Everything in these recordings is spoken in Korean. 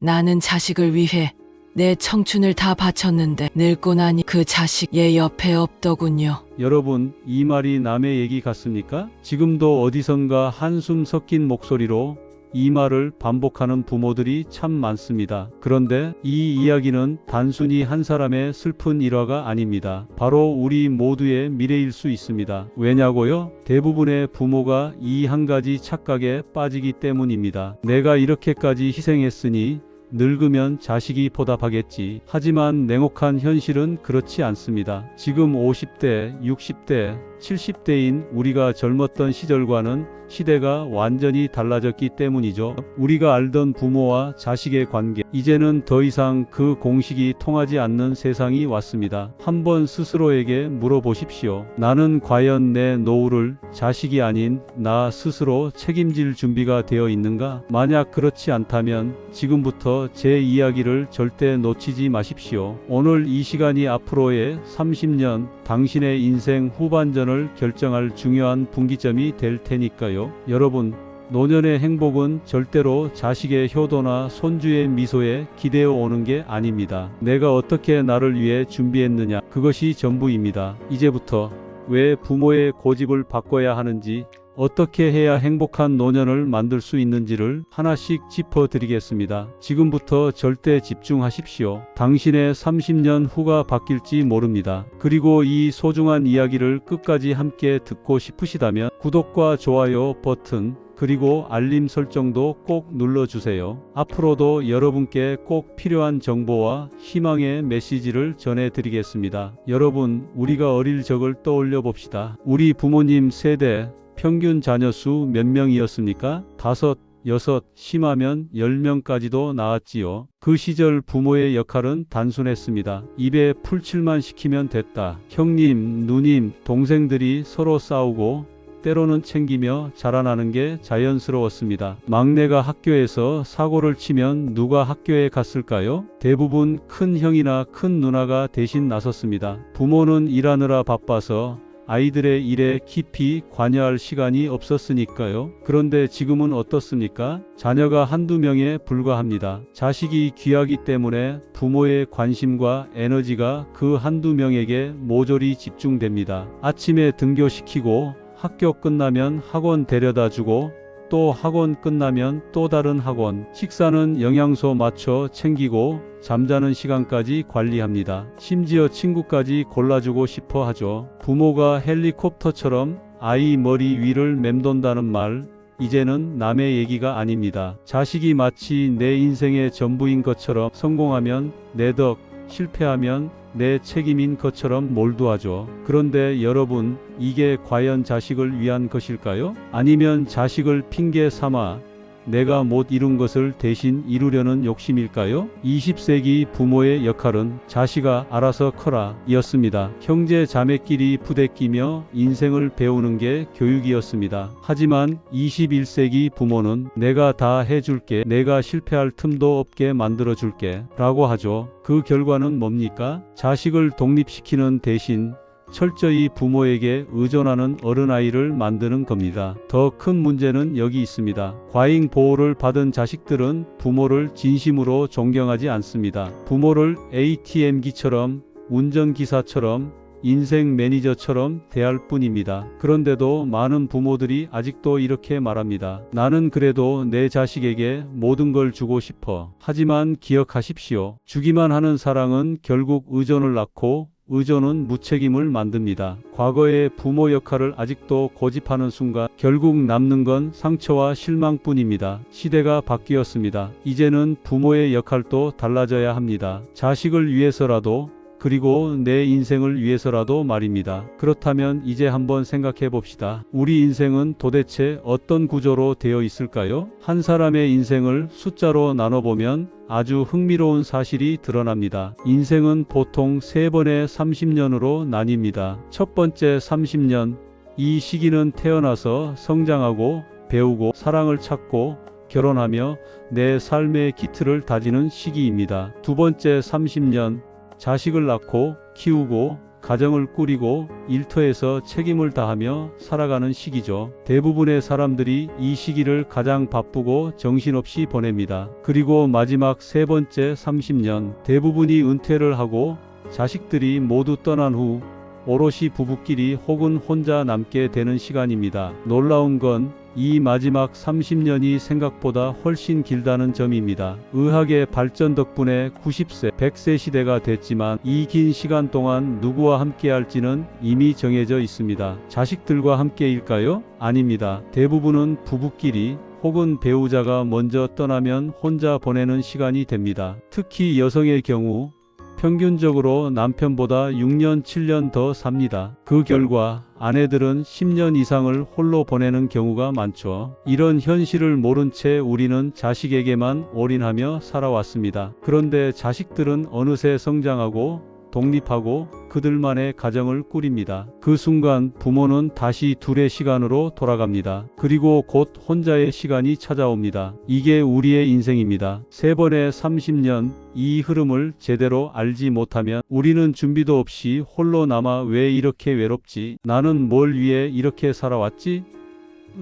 나는 자식을 위해 내 청춘을 다 바쳤는데 늙고 나니 그 자식 얘 옆에 없더군요. 여러분, 이 말이 남의 얘기 같습니까? 지금도 어디선가 한숨 섞인 목소리로 이 말을 반복하는 부모들이 참 많습니다. 그런데 이 이야기는 단순히 한 사람의 슬픈 일화가 아닙니다. 바로 우리 모두의 미래일 수 있습니다. 왜냐고요? 대부분의 부모가 이 한 가지 착각에 빠지기 때문입니다. 내가 이렇게까지 희생했으니 늙으면 자식이 보답하겠지. 하지만 냉혹한 현실은 그렇지 않습니다. 지금 50대, 60대, 70대인 우리가 젊었던 시절과는 시대가 완전히 달라졌기 때문이죠. 우리가 알던 부모와 자식의 관계, 이제는 더 이상 그 공식이 통하지 않는 세상이 왔습니다. 한번 스스로에게 물어보십시오. 나는 과연 내 노후를 자식이 아닌 나 스스로 책임질 준비가 되어 있는가? 만약 그렇지 않다면 지금부터 제 이야기를 절대 놓치지 마십시오. 오늘 이 시간이 앞으로의 30년 당신의 인생 후반전을 결정할 중요한 분기점이 될 테니까요. 여러분, 노년의 행복은 절대로 자식의 효도나 손주의 미소에 기대어 오는 게 아닙니다. 내가 어떻게 나를 위해 준비했느냐, 그것이 전부입니다. 이제부터 왜 부모의 고집을 바꿔야 하는지, 어떻게 해야 행복한 노년을 만들 수 있는지를 하나씩 짚어드리겠습니다. 지금부터 절대 집중하십시오. 당신의 30년 후가 바뀔지 모릅니다. 그리고 이 소중한 이야기를 끝까지 함께 듣고 싶으시다면 구독과 좋아요 버튼, 그리고 알림 설정도 꼭 눌러주세요. 앞으로도 여러분께 꼭 필요한 정보와 희망의 메시지를 전해드리겠습니다. 여러분, 우리가 어릴 적을 떠올려 봅시다. 우리 부모님 세대 평균 자녀 수 몇 명이었습니까? 5, 6, 심하면 10명까지도 나왔지요. 그 시절 부모의 역할은 단순했습니다. 입에 풀칠만 시키면 됐다. 형님, 누님, 동생들이 서로 싸우고 때로는 챙기며 자라나는 게 자연스러웠습니다. 막내가 학교에서 사고를 치면 누가 학교에 갔을까요? 대부분 큰 형이나 큰 누나가 대신 나섰습니다. 부모는 일하느라 바빠서 아이들의 일에 깊이 관여할 시간이 없었으니까요. 그런데 지금은 어떻습니까? 자녀가 한두 명에 불과합니다. 자식이 귀하기 때문에 부모의 관심과 에너지가 그 한두 명에게 모조리 집중됩니다. 아침에 등교시키고 학교 끝나면 학원 데려다 주고 또 학원 끝나면 또 다른 학원, 식사는 영양소 맞춰 챙기고 잠자는 시간까지 관리합니다. 심지어 친구까지 골라주고 싶어 하죠. 부모가 헬리콥터처럼 아이 머리 위를 맴돈다는 말, 이제는 남의 얘기가 아닙니다. 자식이 마치 내 인생의 전부인 것처럼 성공하면 내 덕, 실패하면 내 책임인 것처럼 몰두하죠. 그런데 여러분, 이게 과연 자식을 위한 것일까요? 아니면 자식을 핑계 삼아 내가 못 이룬 것을 대신 이루려는 욕심일까요? 20세기 부모의 역할은 자식아 알아서 커라 였습니다. 형제 자매끼리 부대끼며 인생을 배우는 게 교육이었습니다. 하지만 21세기 부모는 내가 다 해줄게, 내가 실패할 틈도 없게 만들어줄게 라고 하죠. 그 결과는 뭡니까? 자식을 독립시키는 대신 철저히 부모에게 의존하는 어른아이를 만드는 겁니다. 더 큰 문제는 여기 있습니다. 과잉 보호를 받은 자식들은 부모를 진심으로 존경하지 않습니다. 부모를 ATM기처럼, 운전기사처럼, 인생 매니저처럼 대할 뿐입니다. 그런데도 많은 부모들이 아직도 이렇게 말합니다. 나는 그래도 내 자식에게 모든 걸 주고 싶어. 하지만 기억하십시오. 주기만 하는 사랑은 결국 의존을 낳고 의존은 무책임을 만듭니다. 과거의 부모 역할을 아직도 고집하는 순간 결국 남는 건 상처와 실망뿐입니다. 시대가 바뀌었습니다. 이제는 부모의 역할도 달라져야 합니다. 자식을 위해서라도, 그리고 내 인생을 위해서라도 말입니다. 그렇다면 이제 한번 생각해 봅시다. 우리 인생은 도대체 어떤 구조로 되어 있을까요? 한 사람의 인생을 숫자로 나눠보면 아주 흥미로운 사실이 드러납니다. 인생은 보통 3번의 30년으로 나뉩니다. 첫 번째 30년, 이 시기는 태어나서 성장하고 배우고 사랑을 찾고 결혼하며 내 삶의 기틀을 다지는 시기입니다. 두 번째 30년, 자식을 낳고 키우고 가정을 꾸리고 일터에서 책임을 다하며 살아가는 시기죠. 대부분의 사람들이 이 시기를 가장 바쁘고 정신없이 보냅니다. 그리고 마지막 세 번째 30년, 대부분이 은퇴를 하고 자식들이 모두 떠난 후 오롯이 부부끼리 혹은 혼자 남게 되는 시간입니다. 놀라운 건 이 마지막 30년이 생각보다 훨씬 길다는 점입니다. 의학의 발전 덕분에 90세, 100세 시대가 됐지만 이 긴 시간 동안 누구와 함께 할지는 이미 정해져 있습니다. 자식들과 함께일까요? 아닙니다. 대부분은 부부끼리 혹은 배우자가 먼저 떠나면 혼자 보내는 시간이 됩니다. 특히 여성의 경우 평균적으로 남편보다 6년, 7년 더 삽니다. 그 결과 아내들은 10년 이상을 홀로 보내는 경우가 많죠. 이런 현실을 모른 채 우리는 자식에게만 올인하며 살아왔습니다. 그런데 자식들은 어느새 성장하고 독립하고 그들만의 가정을 꾸립니다. 그 순간 부모는 다시 둘의 시간으로 돌아갑니다. 그리고 곧 혼자의 시간이 찾아옵니다. 이게 우리의 인생입니다. 세 번의 30년, 이 흐름을 제대로 알지 못하면 우리는 준비도 없이 홀로 남아 왜 이렇게 외롭지? 나는 뭘 위해 이렇게 살아왔지?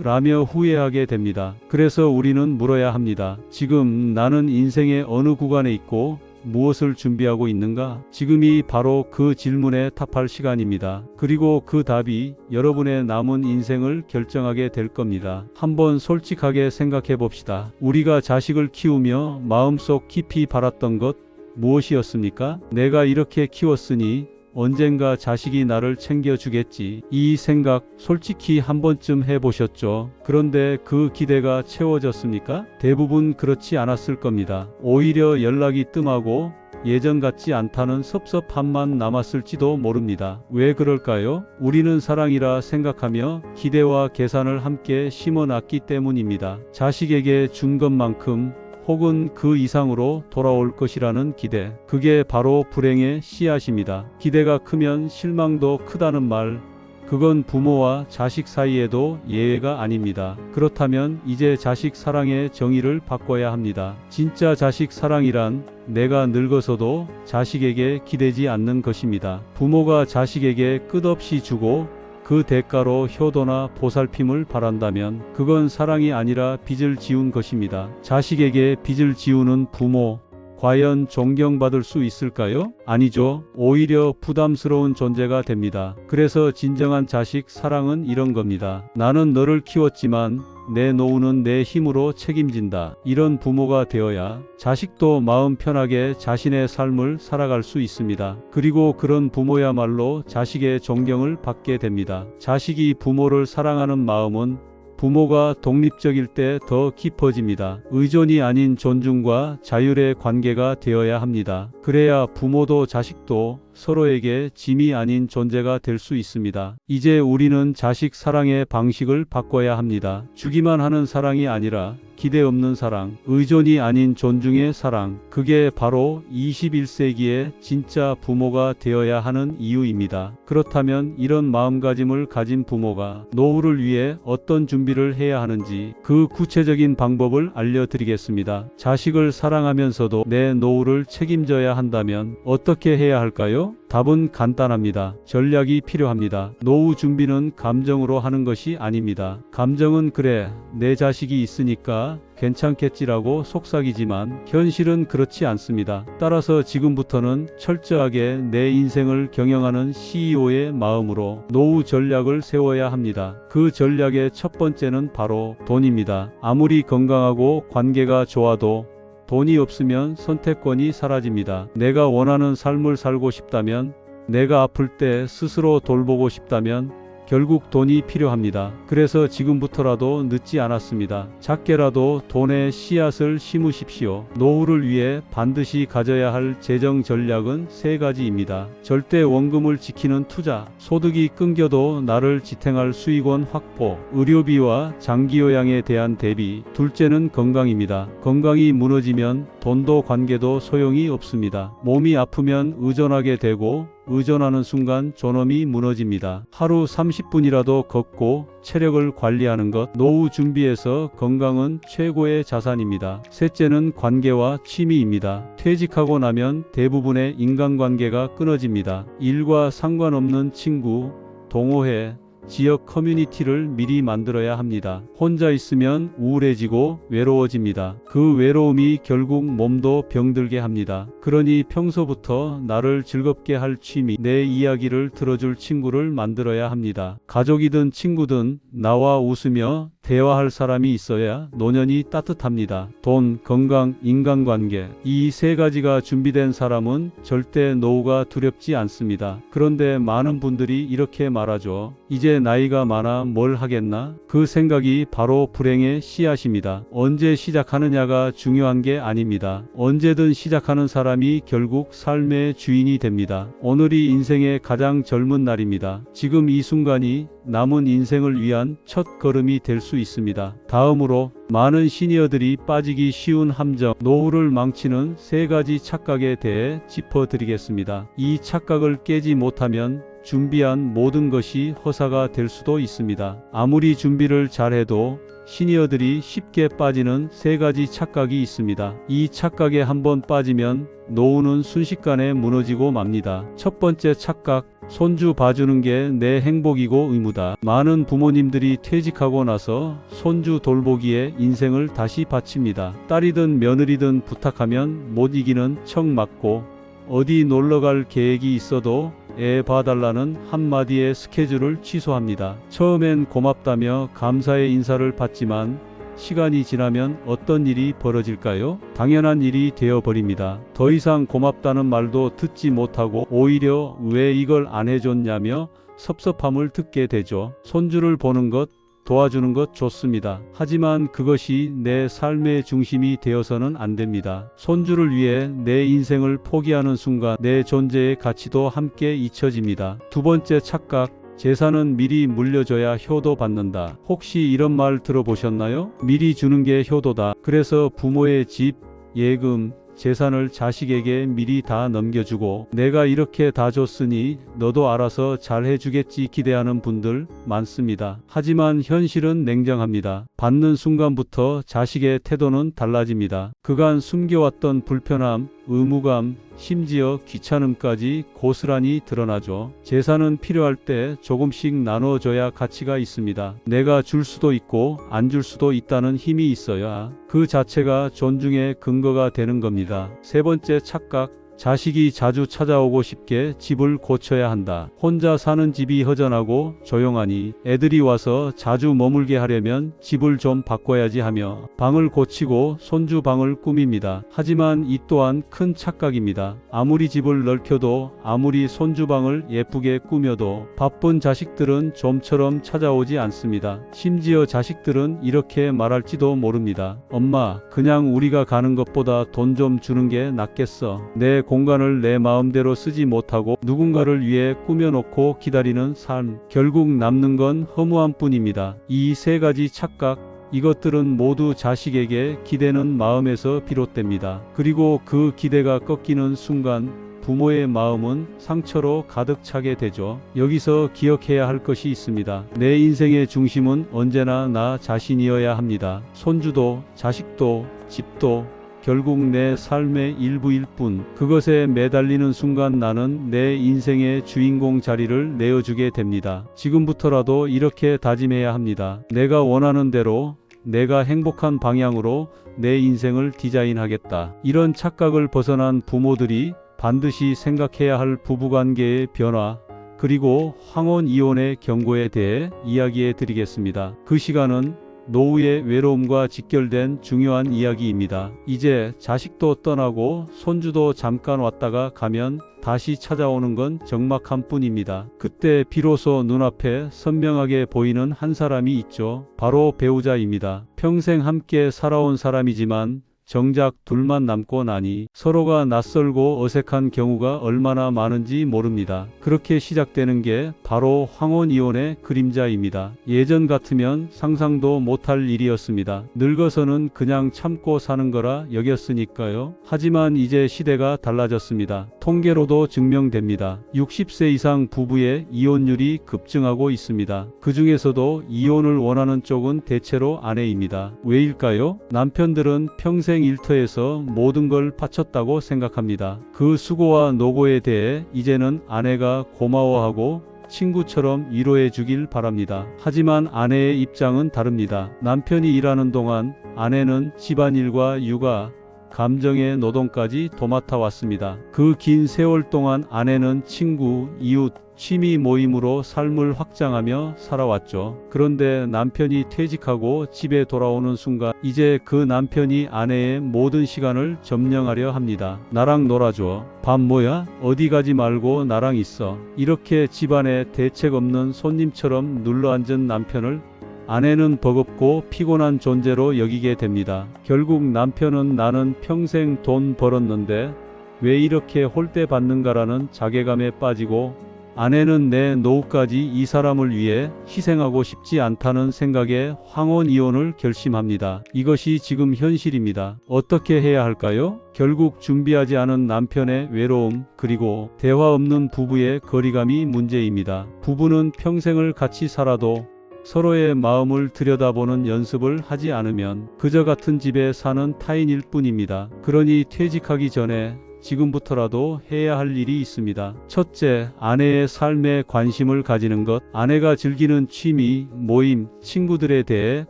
라며 후회하게 됩니다. 그래서 우리는 물어야 합니다. 지금 나는 인생의 어느 구간에 있고 무엇을 준비하고 있는가? 지금이 바로 그 질문에 답할 시간입니다. 그리고 그 답이 여러분의 남은 인생을 결정하게 될 겁니다. 한번 솔직하게 생각해 봅시다. 우리가 자식을 키우며 마음속 깊이 바랐던 것 무엇이었습니까? 내가 이렇게 키웠으니 언젠가 자식이 나를 챙겨주겠지. 이 생각 솔직히 한 번쯤 해보셨죠? 그런데 그 기대가 채워졌습니까? 대부분 그렇지 않았을 겁니다. 오히려 연락이 뜸하고 예전 같지 않다는 섭섭함만 남았을지도 모릅니다. 왜 그럴까요? 우리는 사랑이라 생각하며 기대와 계산을 함께 심어놨기 때문입니다. 자식에게 준 것만큼 혹은 그 이상으로 돌아올 것이라는 기대. 그게 바로 불행의 씨앗입니다. 기대가 크면 실망도 크다는 말, 그건 부모와 자식 사이에도 예외가 아닙니다. 그렇다면 이제 자식 사랑의 정의를 바꿔야 합니다. 진짜 자식 사랑이란 내가 늙어서도 자식에게 기대지 않는 것입니다. 부모가 자식에게 끝없이 주고 그 대가로 효도나 보살핌을 바란다면 그건 사랑이 아니라 빚을 지운 것입니다. 자식에게 빚을 지우는 부모, 과연 존경받을 수 있을까요? 아니죠. 오히려 부담스러운 존재가 됩니다. 그래서 진정한 자식 사랑은 이런 겁니다. 나는 너를 키웠지만 내 노후는 내 힘으로 책임진다. 이런 부모가 되어야 자식도 마음 편하게 자신의 삶을 살아갈 수 있습니다. 그리고 그런 부모야말로 자식의 존경을 받게 됩니다. 자식이 부모를 사랑하는 마음은 부모가 독립적일 때 더 깊어집니다. 의존이 아닌 존중과 자율의 관계가 되어야 합니다. 그래야 부모도 자식도 서로에게 짐이 아닌 존재가 될 수 있습니다. 이제 우리는 자식 사랑의 방식을 바꿔야 합니다. 주기만 하는 사랑이 아니라 기대 없는 사랑, 의존이 아닌 존중의 사랑. 그게 바로 21세기의 진짜 부모가 되어야 하는 이유입니다. 그렇다면 이런 마음가짐을 가진 부모가 노후를 위해 어떤 준비를 해야 하는지 그 구체적인 방법을 알려드리겠습니다. 자식을 사랑하면서도 내 노후를 책임져야 한다면 어떻게 해야 할까요? 답은 간단합니다. 전략이 필요합니다. 노후 준비는 감정으로 하는 것이 아닙니다. 감정은 그래, 내 자식이 있으니까 괜찮겠지라고 속삭이지만 현실은 그렇지 않습니다. 따라서 지금부터는 철저하게 내 인생을 경영하는 CEO의 마음으로 노후 전략을 세워야 합니다. 그 전략의 첫 번째는 바로 돈입니다. 아무리 건강하고 관계가 좋아도 돈이 없으면 선택권이 사라집니다. 내가 원하는 삶을 살고 싶다면, 내가 아플 때 스스로 돌보고 싶다면 결국 돈이 필요합니다. 그래서 지금부터라도 늦지 않았습니다. 작게라도 돈의 씨앗을 심으십시오. 노후를 위해 반드시 가져야 할 재정 전략은 세 가지입니다. 절대 원금을 지키는 투자, 소득이 끊겨도 나를 지탱할 수익원 확보, 의료비와 장기요양에 대한 대비, 둘째는 건강입니다. 건강이 무너지면 돈도 관계도 소용이 없습니다. 몸이 아프면 의존하게 되고 의존하는 순간 존엄이 무너집니다. 하루 30분이라도 걷고 체력을 관리하는 것, 노후 준비에서 건강은 최고의 자산입니다. 셋째는 관계와 취미입니다. 퇴직하고 나면 대부분의 인간관계가 끊어집니다. 일과 상관없는 친구, 동호회, 지역 커뮤니티를 미리 만들어야 합니다. 혼자 있으면 우울해지고 외로워집니다. 그 외로움이 결국 몸도 병들게 합니다. 그러니 평소부터 나를 즐겁게 할 취미, 내 이야기를 들어줄 친구를 만들어야 합니다. 가족이든 친구든 나와 웃으며 대화할 사람이 있어야 노년이 따뜻합니다. 돈, 건강, 인간관계, 이 세 가지가 준비된 사람은 절대 노후가 두렵지 않습니다. 그런데 많은 분들이 이렇게 말하죠. 이제 나이가 많아 뭘 하겠나? 그 생각이 바로 불행의 씨앗입니다. 언제 시작하느냐가 중요한 게 아닙니다. 언제든 시작하는 사람이 결국 삶의 주인이 됩니다. 오늘이 인생의 가장 젊은 날입니다. 지금 이 순간이 남은 인생을 위한 첫 걸음이 될 수 있습니다. 다음으로 많은 시니어들이 빠지기 쉬운 함정, 노후를 망치는 세 가지 착각에 대해 짚어드리겠습니다. 이 착각을 깨지 못하면 준비한 모든 것이 허사가 될 수도 있습니다. 아무리 준비를 잘해도 시니어들이 쉽게 빠지는 세 가지 착각이 있습니다. 이 착각에 한번 빠지면 노후는 순식간에 무너지고 맙니다. 첫 번째 착각, 손주 봐주는 게 내 행복이고 의무다. 많은 부모님들이 퇴직하고 나서 손주 돌보기에 인생을 다시 바칩니다. 딸이든 며느리든 부탁하면 못 이기는 척 맞고, 어디 놀러갈 계획이 있어도 애 봐달라는 한마디의 스케줄을 취소합니다. 처음엔 고맙다며 감사의 인사를 받지만 시간이 지나면 어떤 일이 벌어질까요? 당연한 일이 되어버립니다. 더 이상 고맙다는 말도 듣지 못하고 오히려 왜 이걸 안 해줬냐며 섭섭함을 듣게 되죠. 손주를 보는 것, 도와주는 것 좋습니다. 하지만 그것이 내 삶의 중심이 되어서는 안 됩니다. 손주를 위해 내 인생을 포기하는 순간 내 존재의 가치도 함께 잊혀집니다. 두 번째 착각, 재산은 미리 물려줘야 효도 받는다. 혹시 이런 말 들어보셨나요? 미리 주는 게 효도다. 그래서 부모의 집, 예금, 재산을 자식에게 미리 다 넘겨주고 내가 이렇게 다 줬으니 너도 알아서 잘 해주겠지 기대하는 분들 많습니다. 하지만 현실은 냉정합니다. 받는 순간부터 자식의 태도는 달라집니다. 그간 숨겨왔던 불편함, 의무감, 심지어 귀찮음까지 고스란히 드러나죠. 재산은 필요할 때 조금씩 나눠줘야 가치가 있습니다. 내가 줄 수도 있고 안 줄 수도 있다는 힘이 있어야 그 자체가 존중의 근거가 되는 겁니다. 세 번째 착각, 자식이 자주 찾아오고 싶게 집을 고쳐야 한다. 혼자 사는 집이 허전하고 조용하니 애들이 와서 자주 머물게 하려면 집을 좀 바꿔야지 하며 방을 고치고 손주 방을 꾸밉니다. 하지만 이 또한 큰 착각입니다. 아무리 집을 넓혀도 아무리 손주 방을 예쁘게 꾸며도 바쁜 자식들은 좀처럼 찾아오지 않습니다. 심지어 자식들은 이렇게 말할지도 모릅니다. 엄마, 그냥 우리가 가는 것보다 돈 좀 주는 게 낫겠어. 내 공간을 내 마음대로 쓰지 못하고 누군가를 위해 꾸며놓고 기다리는 삶. 결국 남는 건 허무함 뿐입니다. 이 세 가지 착각, 이것들은 모두 자식에게 기대는 마음에서 비롯됩니다. 그리고 그 기대가 꺾이는 순간 부모의 마음은 상처로 가득 차게 되죠. 여기서 기억해야 할 것이 있습니다. 내 인생의 중심은 언제나 나 자신이어야 합니다. 손주도, 자식도, 집도 결국 내 삶의 일부일 뿐. 그것에 매달리는 순간 나는 내 인생의 주인공 자리를 내어주게 됩니다. 지금부터라도 이렇게 다짐해야 합니다. 내가 원하는 대로, 내가 행복한 방향으로 내 인생을 디자인하겠다. 이런 착각을 벗어난 부모들이 반드시 생각해야 할 부부관계의 변화, 그리고 황혼 이혼의 경고에 대해 이야기해 드리겠습니다. 그 시간은 노후의 외로움과 직결된 중요한 이야기입니다. 이제 자식도 떠나고 손주도 잠깐 왔다가 가면 다시 찾아오는 건 적막함 뿐입니다. 그때 비로소 눈앞에 선명하게 보이는 한 사람이 있죠. 바로 배우자입니다. 평생 함께 살아온 사람이지만 정작 둘만 남고 나니 서로가 낯설고 어색한 경우가 얼마나 많은지 모릅니다. 그렇게 시작되는 게 바로 황혼이혼의 그림자입니다. 예전 같으면 상상도 못할 일이었습니다. 늙어서는 그냥 참고 사는 거라 여겼으니까요. 하지만 이제 시대가 달라졌습니다. 통계로도 증명됩니다. 60세 이상 부부의 이혼율이 급증하고 있습니다. 그 중에서도 이혼을 원하는 쪽은 대체로 아내입니다. 왜일까요? 남편들은 평생 일터에서 모든 걸 바쳤다고 생각합니다. 그 수고와 노고에 대해 이제는 아내가 고마워하고 친구처럼 위로해 주길 바랍니다. 하지만 아내의 입장은 다릅니다. 남편이 일하는 동안 아내는 집안일과 육아, 감정의 노동까지 도맡아 왔습니다. 그 긴 세월 동안 아내는 친구, 이웃, 취미 모임으로 삶을 확장하며 살아왔죠. 그런데 남편이 퇴직하고 집에 돌아오는 순간 이제 그 남편이 아내의 모든 시간을 점령하려 합니다. 나랑 놀아줘. 밥 뭐야? 어디 가지 말고 나랑 있어. 이렇게 집안에 대책 없는 손님처럼 눌러앉은 남편을 아내는 버겁고 피곤한 존재로 여기게 됩니다. 결국 남편은 나는 평생 돈 벌었는데 왜 이렇게 홀대받는가라는 자괴감에 빠지고, 아내는 내 노후까지 이 사람을 위해 희생하고 싶지 않다는 생각에 황혼이혼을 결심합니다. 이것이 지금 현실입니다. 어떻게 해야 할까요? 결국 준비하지 않은 남편의 외로움, 그리고 대화 없는 부부의 거리감이 문제입니다. 부부는 평생을 같이 살아도 서로의 마음을 들여다보는 연습을 하지 않으면 그저 같은 집에 사는 타인일 뿐입니다. 그러니 퇴직하기 전에 지금부터라도 해야 할 일이 있습니다. 첫째, 아내의 삶에 관심을 가지는 것. 아내가 즐기는 취미, 모임, 친구들에 대해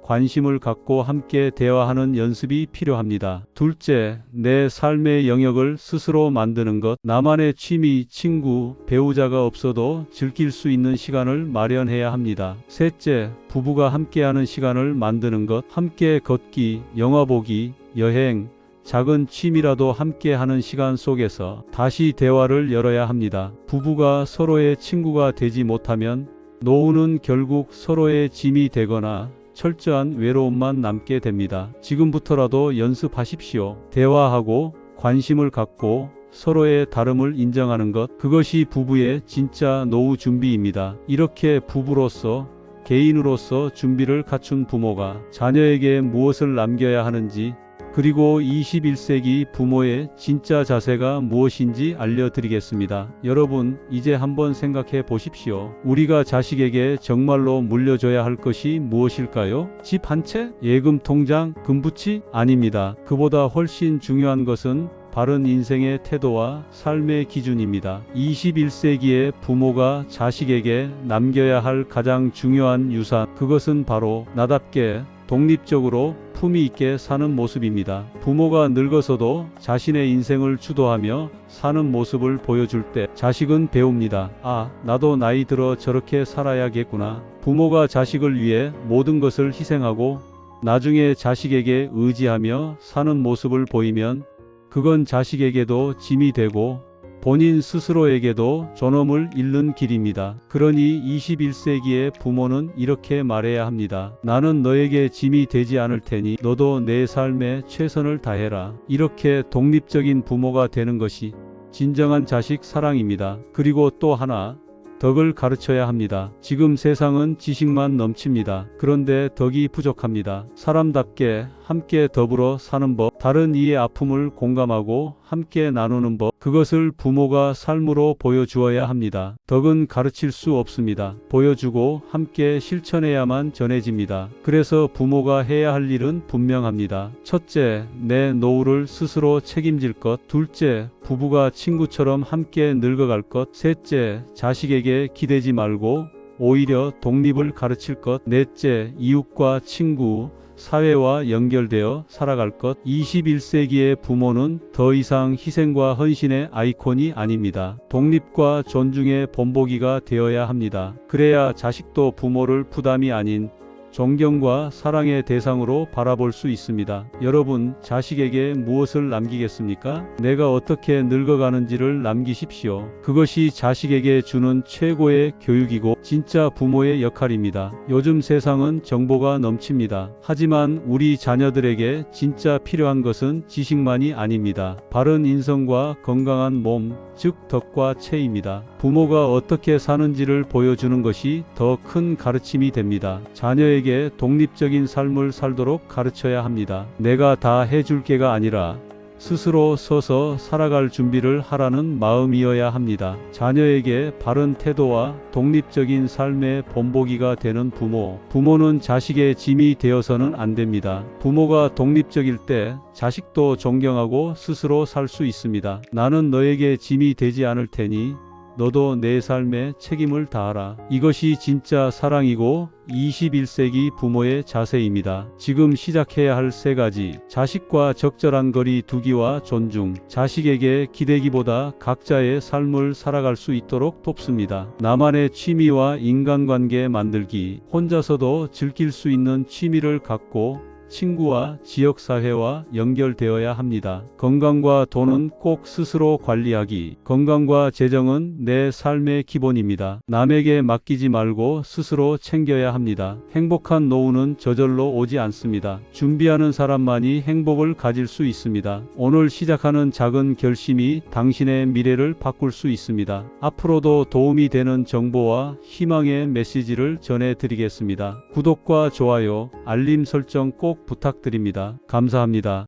관심을 갖고 함께 대화하는 연습이 필요합니다. 둘째, 내 삶의 영역을 스스로 만드는 것. 나만의 취미, 친구, 배우자가 없어도 즐길 수 있는 시간을 마련해야 합니다. 셋째, 부부가 함께하는 시간을 만드는 것. 함께 걷기, 영화 보기, 여행, 작은 취미라도 함께 하는 시간 속에서 다시 대화를 열어야 합니다. 부부가 서로의 친구가 되지 못하면 노후는 결국 서로의 짐이 되거나 철저한 외로움만 남게 됩니다. 지금부터라도 연습하십시오. 대화하고 관심을 갖고 서로의 다름을 인정하는 것, 그것이 부부의 진짜 노후 준비입니다. 이렇게 부부로서, 개인으로서 준비를 갖춘 부모가 자녀에게 무엇을 남겨야 하는지, 그리고 21세기 부모의 진짜 자세가 무엇인지 알려드리겠습니다. 여러분, 이제 한번 생각해 보십시오. 우리가 자식에게 정말로 물려줘야 할 것이 무엇일까요? 집 한 채? 예금 통장? 금붙이? 아닙니다. 그보다 훨씬 중요한 것은 바른 인생의 태도와 삶의 기준입니다. 21세기의 부모가 자식에게 남겨야 할 가장 중요한 유산, 그것은 바로 나답게 독립적으로 품위 있게 사는 모습입니다. 부모가 늙어서도 자신의 인생을 주도하며 사는 모습을 보여줄 때 자식은 배웁니다. 아, 나도 나이 들어 저렇게 살아야겠구나. 부모가 자식을 위해 모든 것을 희생하고 나중에 자식에게 의지하며 사는 모습을 보이면 그건 자식에게도 짐이 되고 본인 스스로에게도 존엄을 잃는 길입니다. 그러니 21세기의 부모는 이렇게 말해야 합니다. 나는 너에게 짐이 되지 않을 테니 너도 내 삶에 최선을 다해라. 이렇게 독립적인 부모가 되는 것이 진정한 자식 사랑입니다. 그리고 또 하나, 덕을 가르쳐야 합니다. 지금 세상은 지식만 넘칩니다. 그런데 덕이 부족합니다. 사람답게 함께 더불어 사는 법, 다른 이의 아픔을 공감하고 함께 나누는 법, 그것을 부모가 삶으로 보여주어야 합니다. 덕은 가르칠 수 없습니다. 보여주고 함께 실천해야만 전해집니다. 그래서 부모가 해야 할 일은 분명합니다. 첫째, 내 노후를 스스로 책임질 것. 둘째, 부부가 친구처럼 함께 늙어갈 것. 셋째, 자식에게 기대지 말고 오히려 독립을 가르칠 것. 넷째, 이웃과 친구, 사회와 연결되어 살아갈 것. 21세기의 부모는 더 이상 희생과 헌신의 아이콘이 아닙니다. 독립과 존중의 본보기가 되어야 합니다. 그래야 자식도 부모를 부담이 아닌 존경과 사랑의 대상으로 바라볼 수 있습니다. 여러분, 자식에게 무엇을 남기겠습니까? 내가 어떻게 늙어가는지를 남기십시오. 그것이 자식에게 주는 최고의 교육이고 진짜 부모의 역할입니다. 요즘 세상은 정보가 넘칩니다. 하지만 우리 자녀들에게 진짜 필요한 것은 지식만이 아닙니다. 바른 인성과 건강한 몸, 즉 덕과 체입니다. 부모가 어떻게 사는지를 보여주는 것이 더 큰 가르침이 됩니다. 자녀에게 독립적인 삶을 살도록 가르쳐야 합니다. 내가 다 해줄게가 아니라 스스로 서서 살아갈 준비를 하라는 마음이어야 합니다. 자녀에게 바른 태도와 독립적인 삶의 본보기가 되는 부모. 부모는 자식의 짐이 되어서는 안 됩니다. 부모가 독립적일 때 자식도 존경하고 스스로 살 수 있습니다. 나는 너에게 짐이 되지 않을 테니 너도 내 삶에 책임을 다하라. 이것이 진짜 사랑이고 21세기 부모의 자세입니다. 지금 시작해야 할 3가지. 자식과 적절한 거리 두기와 존중. 자식에게 기대기보다 각자의 삶을 살아갈 수 있도록 돕습니다. 나만의 취미와 인간관계 만들기. 혼자서도 즐길 수 있는 취미를 갖고 친구와 지역사회와 연결되어야 합니다. 건강과 돈은 꼭 스스로 관리하기. 건강과 재정은 내 삶의 기본입니다. 남에게 맡기지 말고 스스로 챙겨야 합니다. 행복한 노후는 저절로 오지 않습니다. 준비하는 사람만이 행복을 가질 수 있습니다. 오늘 시작하는 작은 결심이 당신의 미래를 바꿀 수 있습니다. 앞으로도 도움이 되는 정보와 희망의 메시지를 전해드리겠습니다. 구독과 좋아요, 알림 설정 꼭 부탁드립니다. 감사합니다.